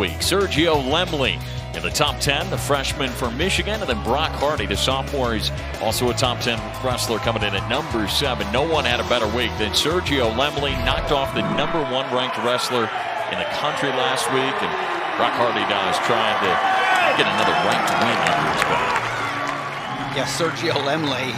week. Sergio Lemley in the top 10, the freshman from Michigan, and then Brock Hardy, the sophomore. He's also a top 10 wrestler coming in at number 7. No one had a better week than Sergio Lemley. Knocked off the number 1 ranked wrestler in the country last week, and Brock Hardy now is trying to get another ranked win under his belt. Yeah, Sergio Lemley,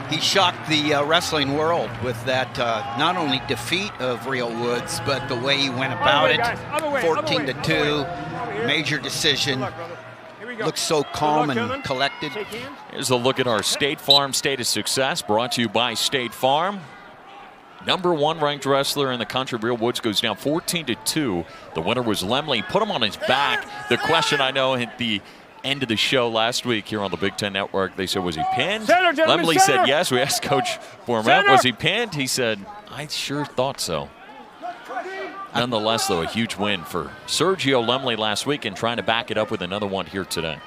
he shocked the wrestling world with that not only defeat of Real Woods, but the way he went about it. 14-2, major decision. Looks so calm and collected. Here's a look at our State Farm State of Success, brought to you by State Farm. Number 1 ranked wrestler in the country, Real Woods, goes down 14-2. The winner was Lemley. Put him on his back. The question I know at the end of the show last week here on the Big Ten Network, they said, was he pinned? Lemley said yes. We asked Coach Fourmet, was he pinned? He said, I sure thought so. Nonetheless, though, a huge win for Sergio Lemley last week and trying to back it up with another one here today.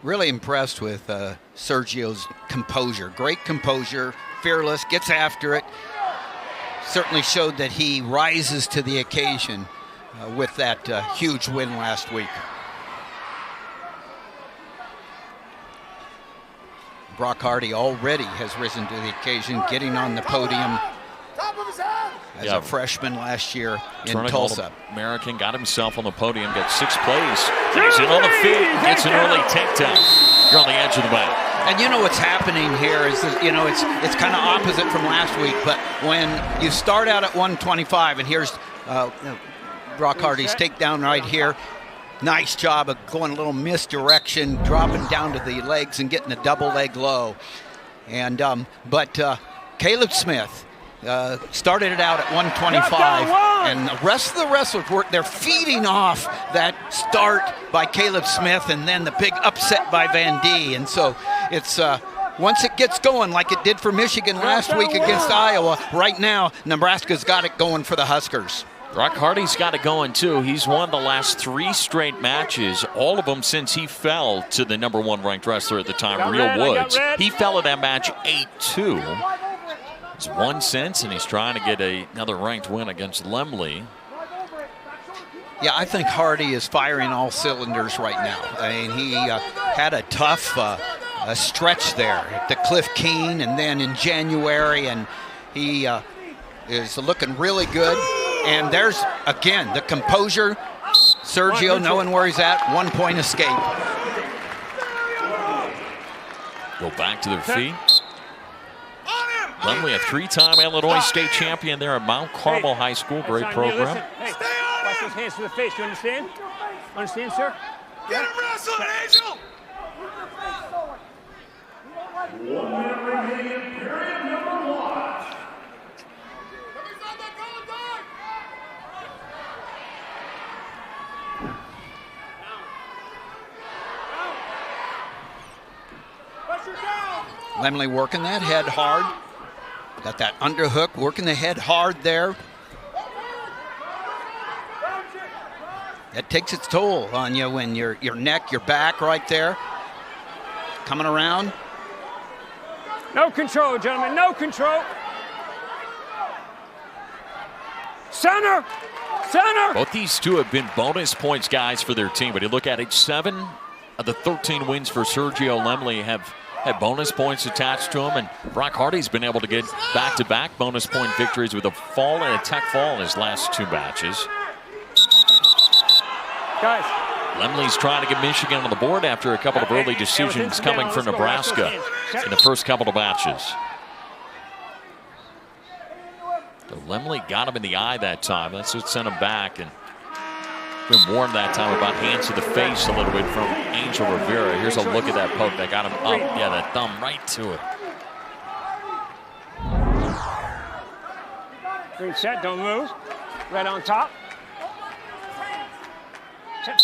Really impressed with Sergio's composure. Great composure, fearless, gets after it. Certainly showed that he rises to the occasion with that huge win last week. Brock Hardy already has risen to the occasion, getting on the podium as a freshman last year in Tulsa. American got himself on the podium, got 6th place. He's in on the feet, gets an early takedown. You're on the edge of the mat. And you know what's happening here is that, it's kind of opposite from last week, but when you start out at 125, and here's Brock Hardy's takedown right here. Nice job of going a little misdirection, dropping down to the legs and getting a double leg low. And but Caleb Smith started it out at 125, and the rest of the wrestlers they're feeding off that start by Caleb Smith and then the big upset by Van D. And so it's once it gets going like it did for Michigan last week against Iowa, right now Nebraska's got it going for the Huskers. Brock Hardy's got it going, too. He's won the last 3 straight matches, all of them since he fell to the number 1 ranked wrestler at the time, Real Woods. He fell in that match 8-2. He's won since, and he's trying to get another ranked win against Lemley. Yeah, I think Hardy is firing all cylinders right now. I mean, he had a tough stretch there at the Cliff Keen and then in January, and he is looking really good. And there's, again, the composure. Sergio knowing where he's at, 1-point escape. Go back to their feet. Lemley, a 3-time Illinois state champion there at Mount Carmel High School. Great program. Hey, watch those hands to the face. You understand? Understand, sir? Get him wrestling, Angel! 1 minute remaining, period number 1. Lemley working that head hard. Got that underhook, working the head hard there. That takes its toll on you when your neck, your back right there. Coming around. No control, gentlemen, no control. Center! Center! Both these two have been bonus points guys for their team, but you look at it, 7 of the 13 wins for Sergio Lemley have had bonus points attached to him, and Brock Hardy's been able to get back-to-back bonus point victories with a fall and a tech fall in his last 2 matches. Guys. Lemley's trying to get Michigan on the board after a couple of early decisions coming from Nebraska in the first couple of matches. So Lemley got him in the eye that time. That's what sent him back, and been warned that time about hands to the face a little bit from Angel Rivera. Here's a look at that poke that got him up. Yeah, that thumb right to it. Green set, don't move. Red on top. Set.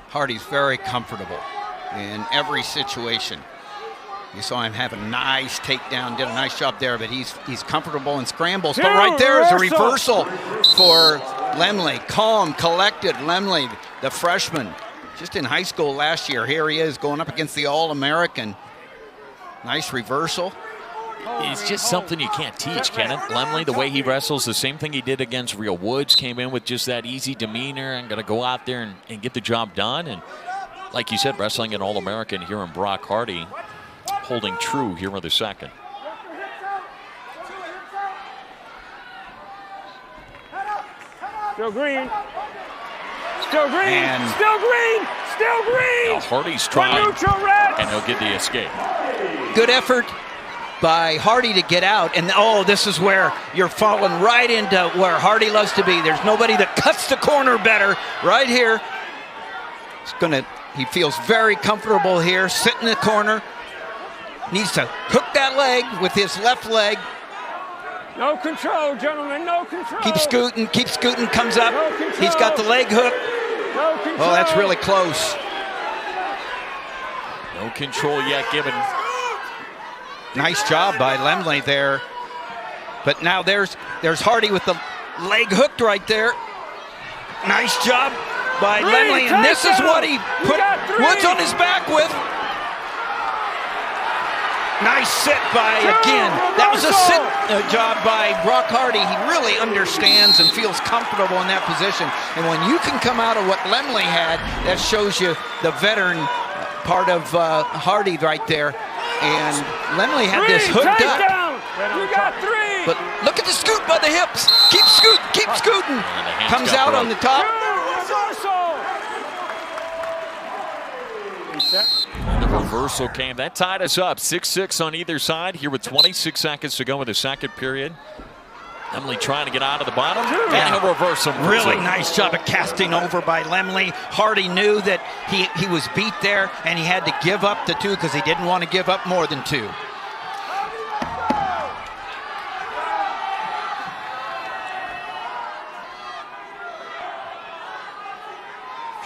Hardy's very comfortable in every situation. You saw him have a nice takedown, did a nice job there, but he's comfortable in scrambles. But right there is a reversal for Lemley. Calm, collected Lemley, the freshman, just in high school last year. Here he is going up against the All-American. Nice reversal. It's just something you can't teach, can it? Lemley, the way he wrestles, the same thing he did against Real Woods, came in with just that easy demeanor and going to go out there and get the job done. And like you said, wrestling an All-American here in Brock Hardy, holding true here in the second. Still green. Still green. And still green. Still green. Now Hardy's trying, Neutral red. and he'll get the escape. good effort by Hardy to get out. And oh, this is where you're falling right into where Hardy loves to be. There's nobody that cuts the corner better right here. He feels very comfortable here, sitting in the corner. Needs to hook that leg with his left leg. No control, gentlemen, no control. Keep scooting, comes up. No control. He's got the leg hook. No control. Oh, that's really close. No control yet given. Nice job by Lemley there. But now there's Hardy with the leg hooked right there. Nice job by Lemley, and this is what he put Woods on his back with. Nice sit by, again, that was a sit job by Brock Hardy. He really understands and feels comfortable in that position. And when you can come out of what Lemley had, that shows you the veteran part of Hardy right there. And Lemley had this hooked up. You got three. But look at the scoot by the hips. Keep scooting. Comes out on the top. The reversal came. That tied us up. 6-6 on either side here with 26 seconds to go in the second period. Lemley trying to get out of the bottom. And he'll reverse him. Really nice job of casting over by Lemley. Hardy knew that he was beat there, and he had to give up the two because he didn't want to give up more than two.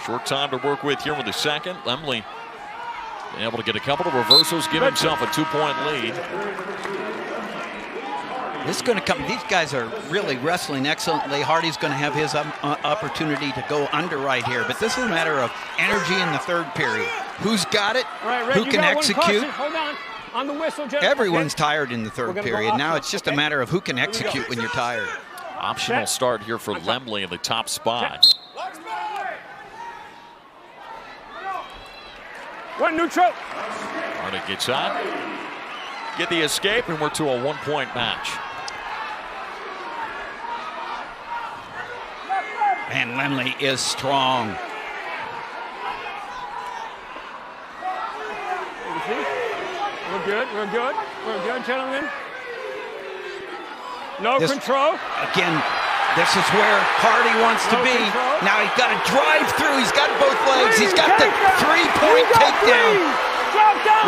Short time to work with here with the second. Lemley been able to get a couple of reversals, give himself a 2-point lead. This is going to come. These guys are really wrestling excellently. Hardy's going to have his opportunity to go under right here. But this is a matter of energy in the third period. Who's got it? Right, who can execute? Hold on the whistle, gentlemen. Everyone's tired in the third period. Now it's just a matter of who can execute when you're tired. Optional start here for Lemley in the top spot. One neutral. Hardy gets out. Get the escape, and we're to a 1-point match. Man, Lemley is strong. We're good, gentlemen. No control. Again, this is where Hardy wants to be. Control. Now he's got to drive through. He's got both legs. He's got the three-point takedown.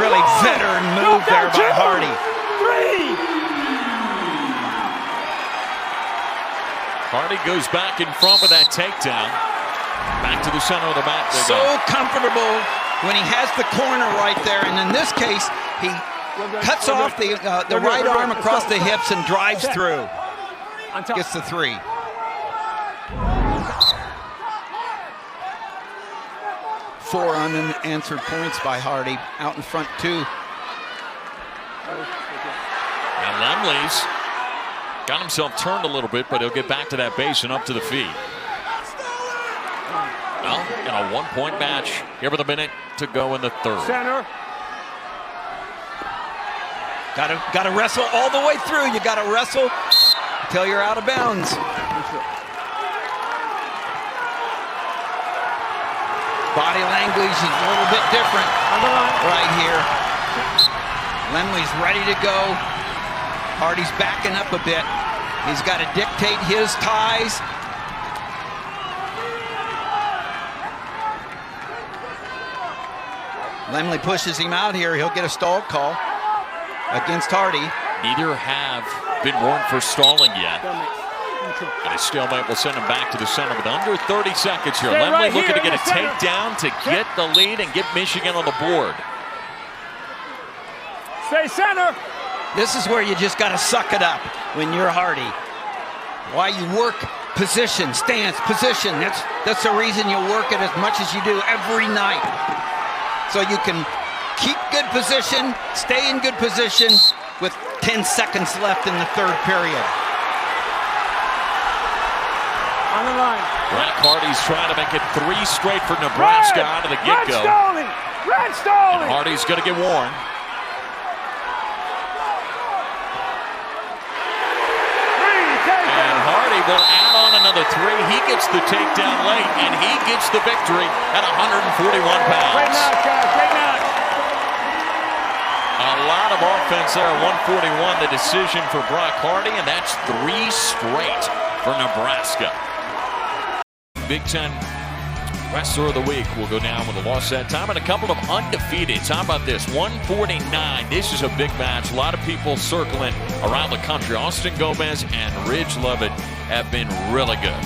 Really veteran move there by Hardy. Hardy goes back in front with that takedown. Back to the center of the mat. So comfortable when he has the corner right there. And in this case, he cuts off the right arm across the hips and drives through. Gets the three. Four unanswered points by Hardy. Out in front, two. And Lemley's got himself turned a little bit, but he'll get back to that base and up to the feet. Well, in a 1-point match, here with a minute to go in the third. Center. Got to wrestle all the way through. You got to wrestle until you're out of bounds. Body language is a little bit different right here. Lemley's ready to go. Hardy's backing up a bit. He's got to dictate his ties. Lemley pushes him out here. He'll get a stall call against Hardy. Neither have been warned for stalling yet. And a stalemate will send him back to the center with under 30 seconds here. Lemley looking to get a takedown to get the lead and get Michigan on the board. Stay center. This is where you just got to suck it up when you're Hardy. Why you work position, stance, position. That's the reason you work it as much as you do every night. So you can keep good position, stay in good position, with 10 seconds left in the third period. On the line. Brock Hardy's trying to make it 3 straight for Nebraska out of the get-go. Red Staley! Hardy's going to get warned. And Hardy will add on another 3. He gets the takedown late, and he gets the victory at 141 pounds. Great knock, guys. Great knock. A lot of offense there, 141, the decision for Brock Hardy, and that's 3 straight for Nebraska. Big Ten Wrestler of the Week will go down with a loss that time, and a couple of undefeateds. How about this? 149. This is a big match. A lot of people circling around the country. Austin Gomez and Ridge Levitt have been really good.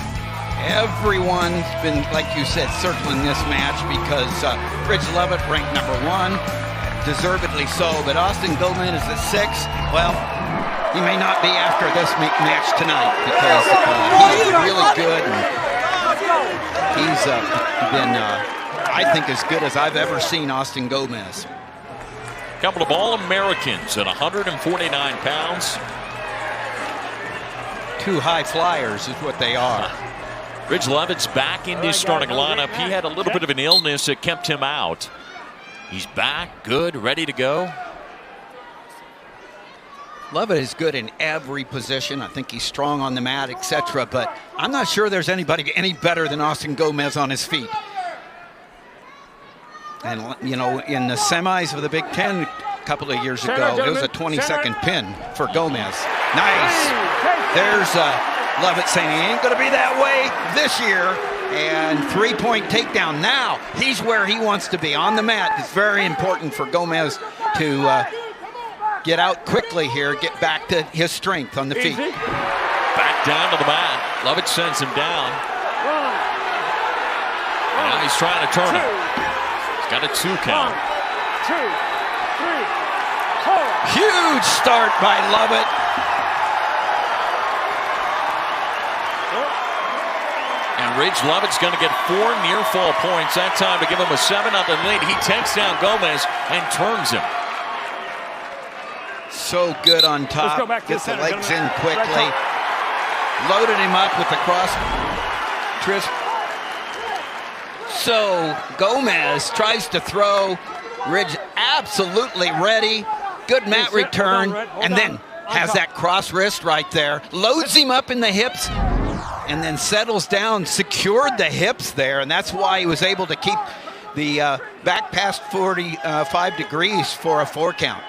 Everyone's been, like you said, circling this match because Ridge Levitt ranked number 1, deservedly so, but Austin Gomez is at 6. Well, he may not be after this match tonight because he's really good. And he's been, I think, as good as I've ever seen Austin Gomez. A couple of All-Americans at 149 pounds. 2 high flyers is what they are. Ridge Levitt's back in this starting lineup. He had a little bit of an illness that kept him out. He's back, good, ready to go. Levitt is good in every position. I think he's strong on the mat, etc. But I'm not sure there's anybody any better than Austin Gomez on his feet. And, you know, in the semis of the Big Ten a couple of years ago, it was a 20-second pin for Gomez. Nice. There's Levitt saying he ain't going to be that way this year. And 3-point takedown. Now he's where he wants to be, on the mat. It's very important for Gomez to get out quickly here, get back to his strength on the feet. Back down to the mat. Levitt sends him down. And now he's trying to turn him. He's got a 2 count. 2, 3, 4. Huge start by Levitt. And Ridge Levitt's going to get 4 near fall points. That time to give him a 7-0 lead. He takes down Gomez and turns him. So good on top. Gets the legs in quickly. Loaded him up with the cross. So Gomez tries to throw. Ridge absolutely ready. Good mat return. And then has that cross wrist right there. Loads him up in the hips. And then settles down. Secured the hips there. And that's why he was able to keep the back past 45 degrees for a 4 count.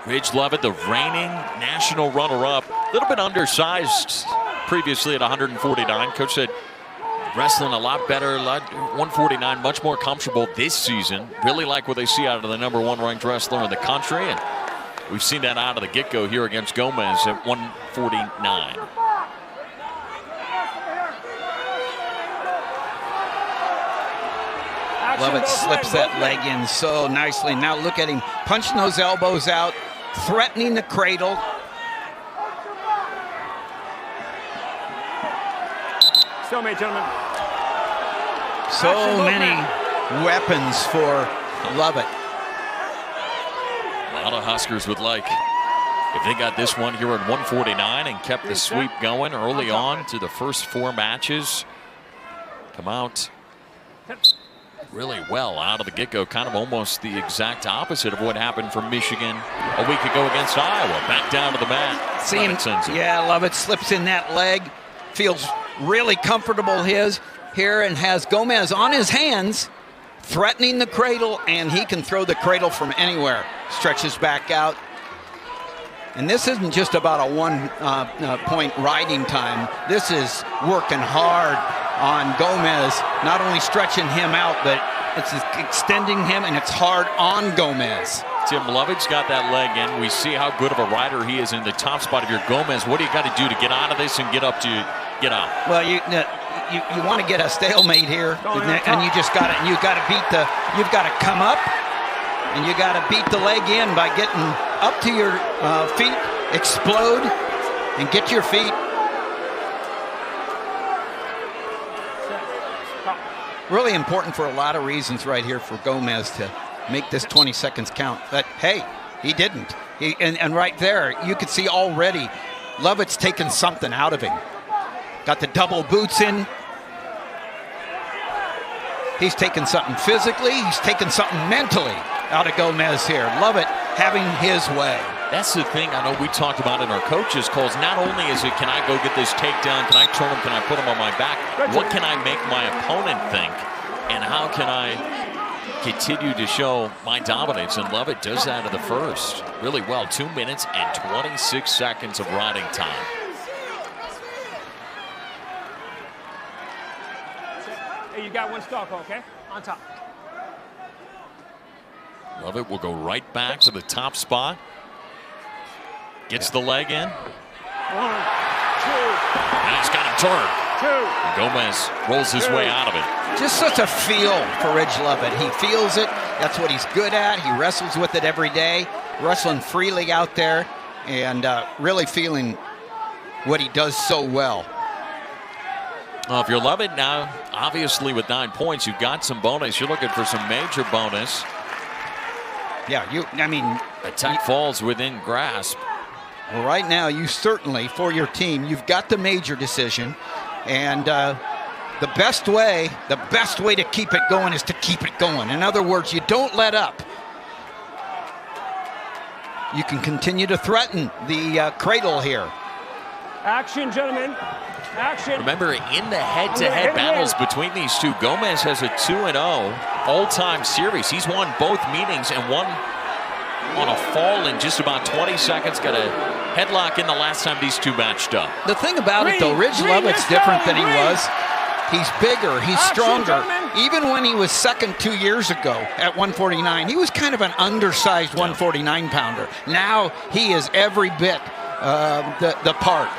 Ridge Levitt, the reigning national runner-up, a little bit undersized previously at 149. Coach said wrestling a lot better, 149, much more comfortable this season. Really like what they see out of the number 1 ranked wrestler in the country, and we've seen that out of the get-go here against Gomez at 149. Levitt slips that leg in so nicely. Now look at him punching those elbows out, threatening the cradle. Stalemate, gentlemen. So many weapons for Levitt. A lot of Huskers would like, if they got this one here at 149 and kept the sweep going early on to the first 4 matches, come out really well out of the get-go, kind of almost the exact opposite of what happened for Michigan a week ago against Iowa. Back down to the mat. See him, yeah, Levitt slips in that leg, feels really comfortable here, and has Gomez on his hands, threatening the cradle, and he can throw the cradle from anywhere. Stretches back out. And this isn't just about a 1-point riding time. This is working hard on Gomez, not only stretching him out, but it's extending him, and it's hard on Gomez. Tim Levitt's got that leg in. We see how good of a rider he is in the top spot of your Gomez. What do you got to do to get out of this and get up to get out? Well, you want to get a stalemate here, and you just got to you've got to come up, and you got to beat the leg in by getting up to your feet, explode, and get your feet. Really important for a lot of reasons right here for Gomez to make this 20 seconds count. But hey, He didn't. And right there, you could see already Lovett's taken something out of him. Got the double boots in. He's taken something physically. He's taken something mentally out of Gomez here. Lovett having his way. That's the thing I know we talked about in our coaches' calls. Not only is it, can I go get this takedown? Can I turn him? Can I put him on my back? What can I make my opponent think? And how can I continue to show my dominance? And Lovett does that in the first really well. 2 minutes and 26 seconds of riding time. Hey, you got one stalk, okay? On top. Lovett will go right back to the top spot. Gets the leg in. 1, 2. And he's got him turned. 2. And Gomez rolls his way out of it. Just such a feel for Ridge Lovett. He feels it. That's what he's good at. He wrestles with it every day, wrestling freely out there, and really feeling what he does so well. Well, if you're Lovett now, obviously with 9 points, you've got some bonus. You're looking for some major bonus. Yeah, Attack falls within grasp. Well, right now, you certainly, for your team, you've got the major decision, and the best way to keep it going is to keep it going. In other words, you don't let up. You can continue to threaten the cradle here. Action, gentlemen. Action. Remember, in the head-to-head battles between these two, Gomez has a 2-0 all-time series. He's won both meetings and won on a fall in just about 20 seconds. Got a headlock in the last time these two matched up. The thing about it, though, Ridge Lovett's different than he was. He's bigger, he's stronger. Even when he was second 2 years ago at 149, he was kind of an undersized 149-pounder. Now he is every bit the part.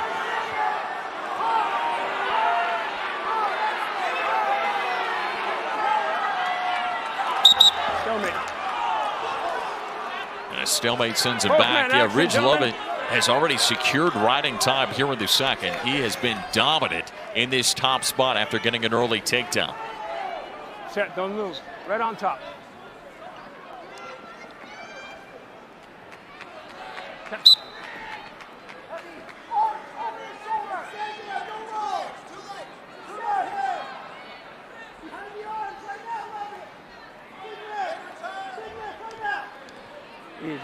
And a stalemate sends him back. Yeah, Ridge Lovett has already secured riding time here in the second. He has been dominant in this top spot after getting an early takedown. Set, don't move. Right on top. Easy.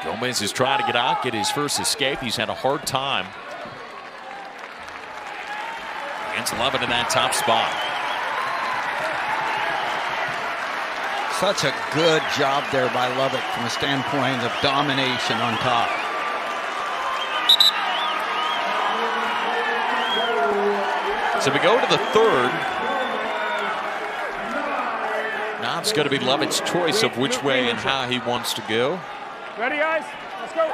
Gomez is trying to get out, get his first escape. He's had a hard time against Lovett in that top spot. Such a good job there by Lovett from a standpoint of domination on top. So we go to the third. Now it's going to be Lovett's choice of which way and how he wants to go. Ready, guys? Let's go.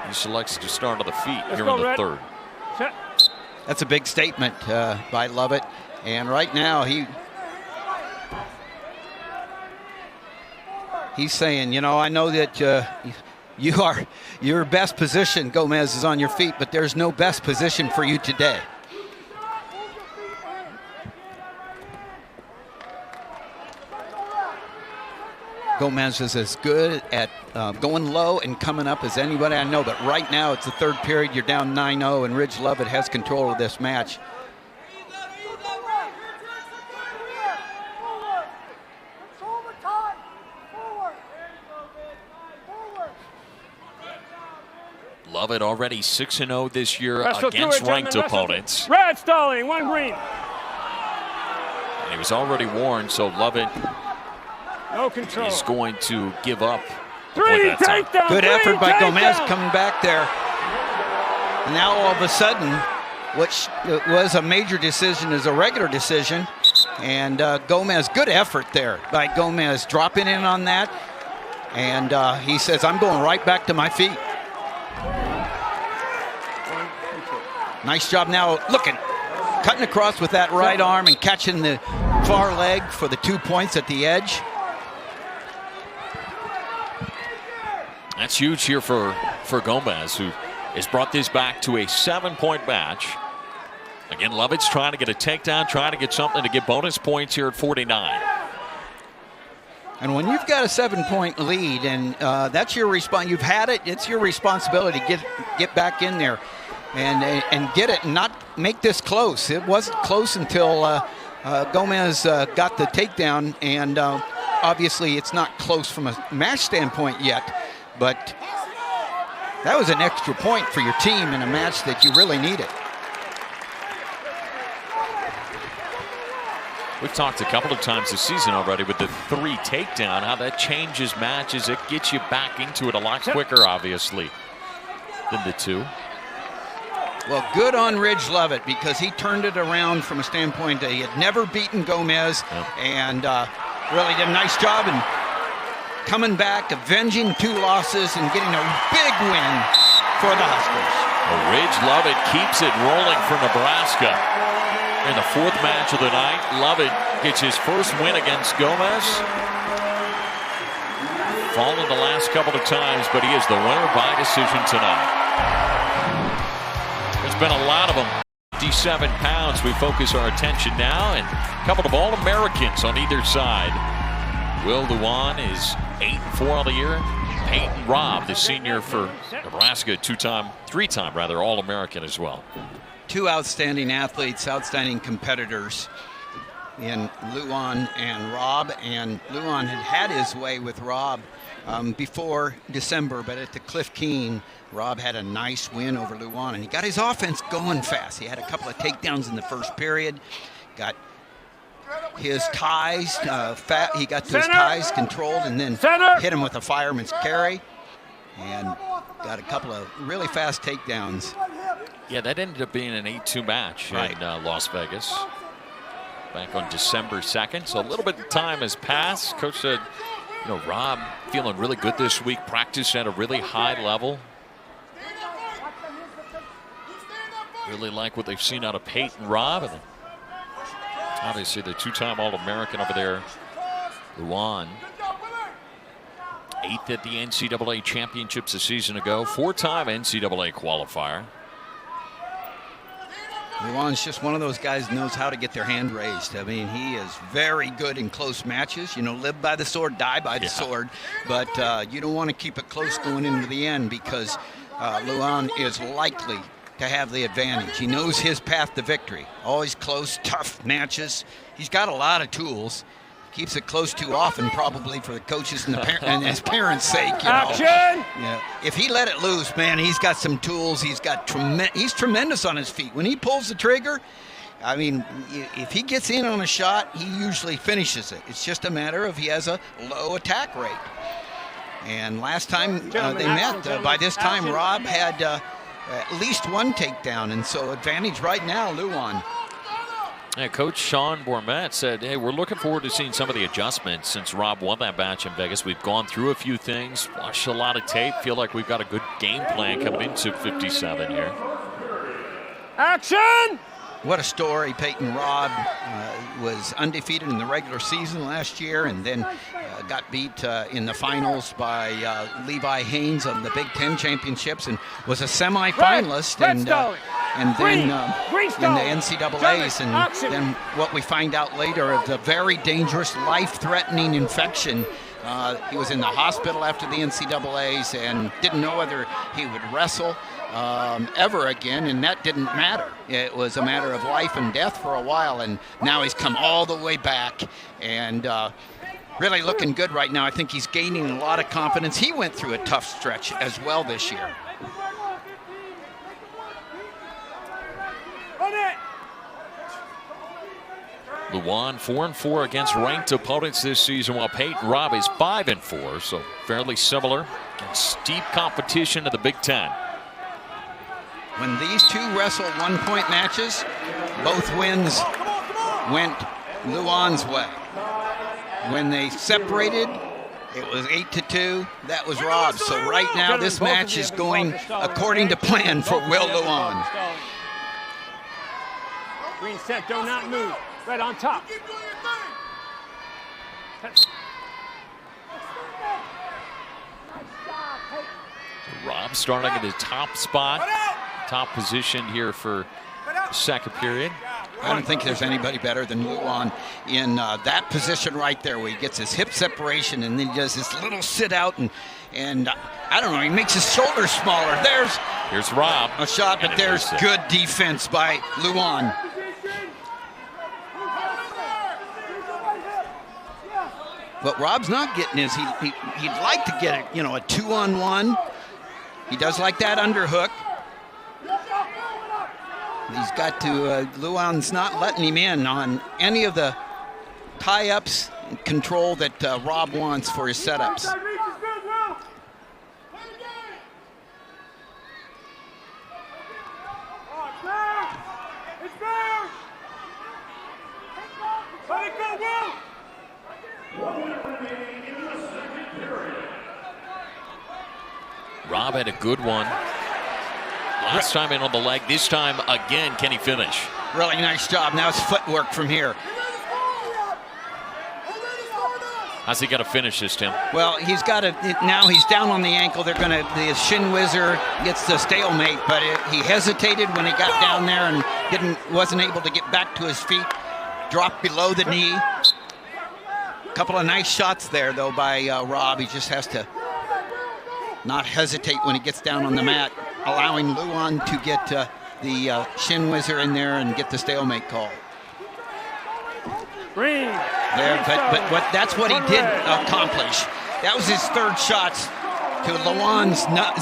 He selects to start on the feet Let's here go, in the Red. third. Set. That's a big statement by Lovett. And right now he's saying, you know, I know that your best position, Gomez, is on your feet, but there's no best position for you today. Gomez is as good at going low and coming up as anybody I know, but right now it's the third period. You're down 9-0, and Ridge Lovett has control of this match. Lovett already 6-0 this year Wrestle against through it, ranked gentlemen. Wrestle. opponents. Red stalling, 1 green. And he was already warned, so Lovett No control. is going to give up. 3 Boy, that's a- takedown. Good 3 effort by Gomez takedown. coming back there. Now all of a sudden, which was a major decision is a regular decision. And Gomez, good effort there by Gomez, dropping in on that. And he says, I'm going right back to my feet. Nice job now looking, cutting across with that right arm and catching the far leg for the 2 points at the edge. That's huge here for Gomez, who has brought this back to a 7-point match. Again, Lovett's trying to get a takedown, trying to get something to get bonus points here at 49. And when you've got a 7-point lead, and that's your response, you've had it. It's your responsibility to get back in there, and get it, and not make this close. It wasn't close until Gomez got the takedown, and obviously it's not close from a match standpoint yet. But that was an extra point for your team in a match that you really needed. We've talked a couple of times this season already with the 3 takedown, how that changes matches. It gets you back into it a lot quicker, obviously, than the 2. Well, good on Ridge Lovett, because he turned it around from a standpoint that he had never beaten Gomez, and really did a nice job in coming back, avenging 2 losses, and getting a big win for the Huskers. Well, Ridge Lovett keeps it rolling for Nebraska. In the 4th match of the night, Lovett gets his first win against Gomez. Fallen the last couple of times, but he is the winner by decision tonight. There's been a lot of them. 57 pounds. We focus our attention now, and a couple of All-Americans on either side. Will Luan is 8-4 on the year. Peyton Robb, the senior for Nebraska, 3-time All-American as well. 2 outstanding athletes, outstanding competitors in Luan and Robb. And Luan had his way with Robb before December, but at the Cliff Keen, Robb had a nice win over Luan, and he got his offense going fast. He had a couple of takedowns in the first period, got his ties he got to his ties controlled, and then hit him with a fireman's carry, and got a couple of really fast takedowns. Yeah, that ended up being an 8-2 match in Las Vegas back on December 2nd. So a little bit of time has passed. Coach said, Robb feeling really good this week, practiced at a really high level. Really like what they've seen out of Peyton Robb. And obviously the 2-time All-American over there, Luan. 8th at the NCAA championships a season ago, 4-time NCAA qualifier. Luan's just one of those guys who knows how to get their hand raised. I mean, he is very good in close matches. Live by the sword, die by the sword. But you don't want to keep it close going into the end, because Luan is likely to have the advantage. He knows his path to victory. Always close, tough matches. He's got a lot of tools. Keeps it close too often, probably for the coaches and, and his parents' sake. Action! Yeah. If he let it loose, man, he's got some tools. He's tremendous on his feet. When he pulls the trigger, I mean, if he gets in on a shot, he usually finishes it. It's just a matter of he has a low attack rate. And last time they met, by this time, Robb had at least 1 takedown, and so advantage right now, Luan. Yeah, Coach Sean Bourmet said, hey, we're looking forward to seeing some of the adjustments since Robb won that match in Vegas. We've gone through a few things, watched a lot of tape, feel like we've got a good game plan coming into 57 here. Action! What a story. Peyton Robb was undefeated in the regular season last year, and then got beat in the finals by Levi Haynes of the Big Ten championships, and was a semifinalist, and then in the NCAAs. And then what we find out later is a very dangerous, life-threatening infection. He was in the hospital after the NCAAs and didn't know whether he would wrestle ever again, and that didn't matter. It was a matter of life and death for a while, and now he's come all the way back, and really looking good right now. I think he's gaining a lot of confidence. He went through a tough stretch as well this year. Luan 4-4 against ranked opponents this season, while Peyton Robb is 5-4, so fairly similar. Steep competition in the Big Ten. When these two wrestled 1-point matches, both wins went Luan's way. When they separated, it was 8-2. That was Robb. So right now, this match is going according to plan for Will Luan. Green set, do not move. Right on top. Robb starting at the top spot, top position here for the second period. I don't think there's anybody better than Luan in that position right there where he gets his hip separation and then he does this little sit out and I don't know, he makes his shoulders smaller. Here's Rob. A shot, but there's good defense by Luan. What Rob's not getting is he'd like to get a 2-on-1. He does like that underhook. He's got to, Luan's not letting him in on any of the tie-ups and control that Rob wants for his setups. Rob had a good one last time in on the leg. This time again, can he finish? Really nice job. Now it's footwork from here. How's he got to finish this, Tim? Well, he's got to, now he's down on the ankle. They're going to, the shin whizzer gets the stalemate, but he hesitated when he got down there and wasn't able to get back to his feet. Dropped below the knee. A couple of nice shots there, though, by Rob. He just has to not hesitate when he gets down on the mat, allowing Luan to get the shin whizzer in there and get the stalemate call. Green. There, but that's what he did accomplish. That was his third shots to Luan's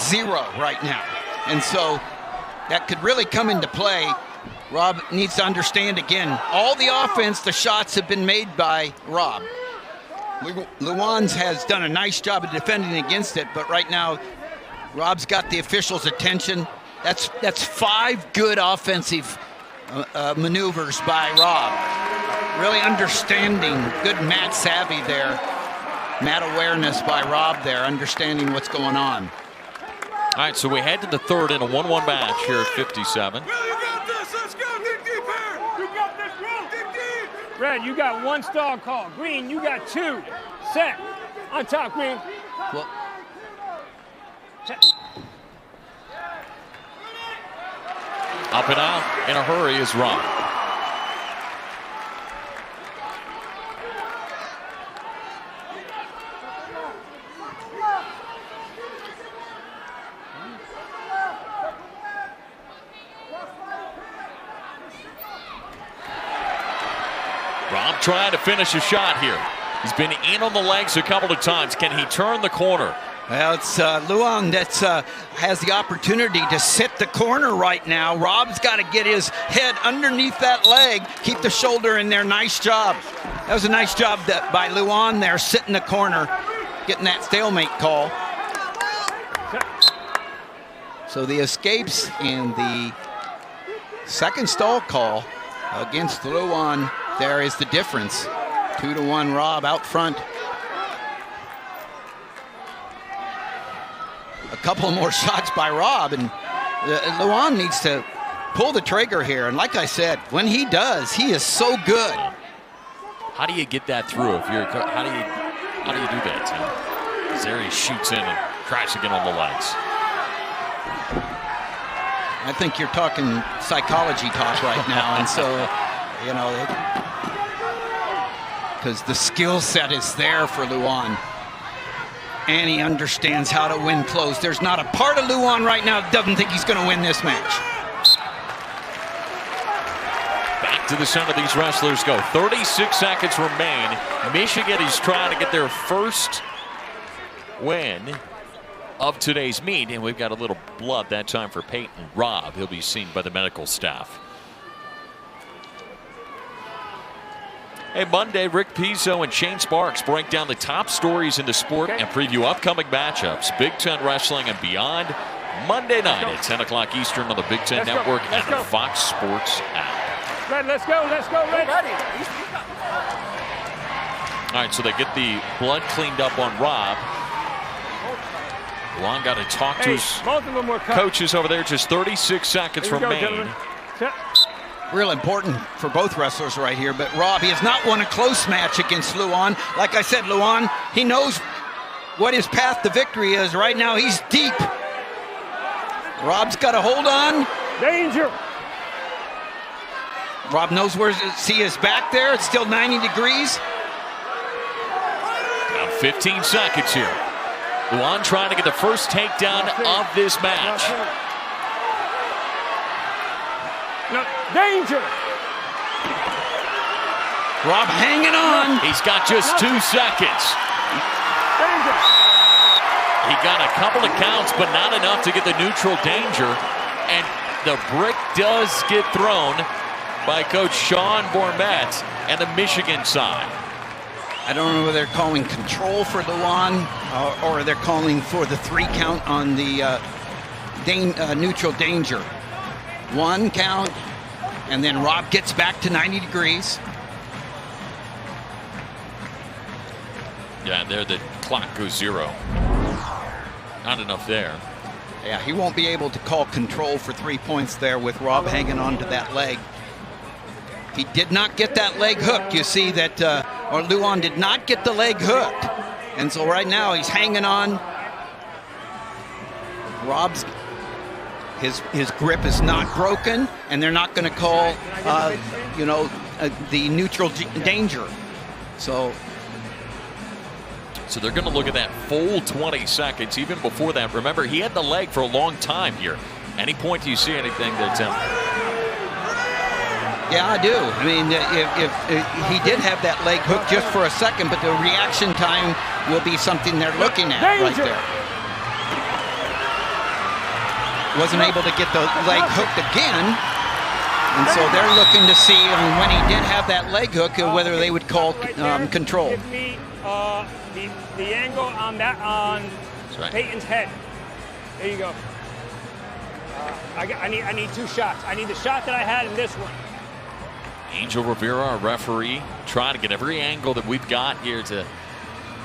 0 right now. And so that could really come into play. Rob needs to understand again, all the offense, the shots have been made by Rob. Luan's has done a nice job of defending against it, but right now Rob's got the officials' attention. That's 5 good offensive maneuvers by Rob. Really understanding, good mat savvy there. Mat awareness by Rob there, understanding what's going on. All right, so we head to the third in a 1-1 match here at 57. Will, you got this. Let's go. Dig deep here. You got this, Will. Dig deep. Red, you got 1 stall call. Green, you got 2. Set. On top, Green. Well, Set. Up and out in a hurry is Rob. Rob trying to finish a shot here. He's been in on the legs a couple of times. Can he turn the corner? well, it's Luan that has the opportunity to sit the corner right now. Rob's got to get his head underneath that leg, keep the shoulder in there. Nice job. That was a nice job by Luan there, sitting the corner, getting that stalemate call. So the escapes and the second stall call against Luan, there is the difference. 2-1 Rob out front. A couple more shots by Rob, and Luan needs to pull the trigger here. And like I said, when he does, he is so good. How do you get that through? If you're, how do you do that, Tim? Because there he shoots in and tries to get on the legs. I think you're talking psychology talk right now, and so, you know, because the skill set is there for Luan, and he understands how to win close. There's not a part of Luan right now that doesn't think he's going to win this match. Back to the center these wrestlers go. 36 seconds remain. Michigan is trying to get their first win of today's meet, and we've got a little blood that time for Peyton Robb. He'll be seen by the medical staff. Hey, Monday, Rick Pizzo and Shane Sparks break down the top stories in the sport and preview upcoming matchups. Big Ten Wrestling and beyond. Monday night at 10 o'clock Eastern on the Big Ten Network and the Fox Sports app. Red, let's go, Red. All right, so they get the blood cleaned up on Rob. Luan got to talk to his both of them were cut. coaches over there. Just 36 seconds remain. Real important for both wrestlers right here, but Rob, he has not won a close match against Luan. Like I said, Luan, he knows what his path to victory is. Right now, he's deep. Rob's got to hold on. Danger. Rob knows where to see his back there. It's still 90 degrees. About 15 seconds here. Luan trying to get the first takedown of this match. No, danger! Rob hanging on. He's got just 2 seconds. Danger! He got a couple of counts, but not enough to get the neutral danger. And the brick does get thrown by Coach Sean Bourmet and the Michigan side. I don't know whether they're calling control for Luan or they're calling for the 3 count on the neutral danger. 1 count, and then Rob gets back to 90 degrees. Yeah, there the clock goes 0. Not enough there. Yeah, he won't be able to call control for 3 points there with Rob hanging on to that leg. He did not get that leg hooked. You see that, or Luan did not get the leg hooked. And so right now he's hanging on. Rob's, his grip is not broken, and they're not going to call, the neutral danger. So they're going to look at that full 20 seconds. Even before that, remember, he had the leg for a long time here. Any point do you see anything that... Yeah, I do. I mean, if he did have that leg hooked just for a second, but the reaction time will be something they're looking at right there. Wasn't able to get the leg hooked again, and so they're looking to see when he did have that leg hook whether they would call control. Give me the angle on that Peyton's head. There you go. I need 2 shots. I need the shot that I had in this one. Angel Rivera, our referee, trying to get every angle that we've got here to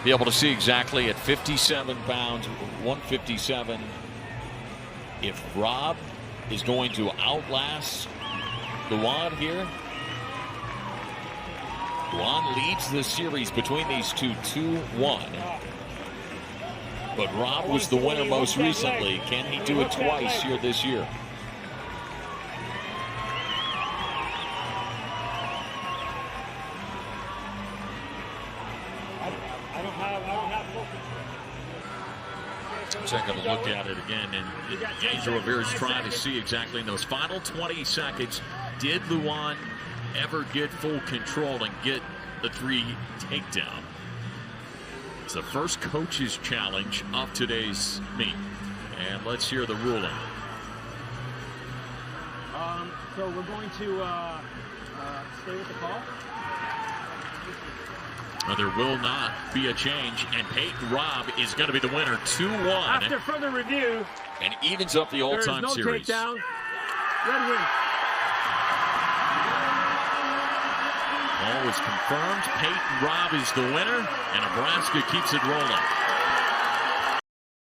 be able to see exactly at 57 pounds, 157. If Rob is going to outlast Luan here, Luan leads the series between these two 2-1. But Rob was the winner most recently. Can he do it twice here this year? Taking a look at it again, and Angel Rivera is trying to see exactly in those final 20 seconds, did Luan ever get full control and get the 3 takedown? It's the first coach's challenge of today's meet, and let's hear the ruling. So we're going to stay with the call. There will not be a change, and Peyton Robb is going to be the winner, 2-1. After further review, and evens up the all-time no series. Takedown. Red win. All is confirmed. Peyton Robb is the winner, and Nebraska keeps it rolling.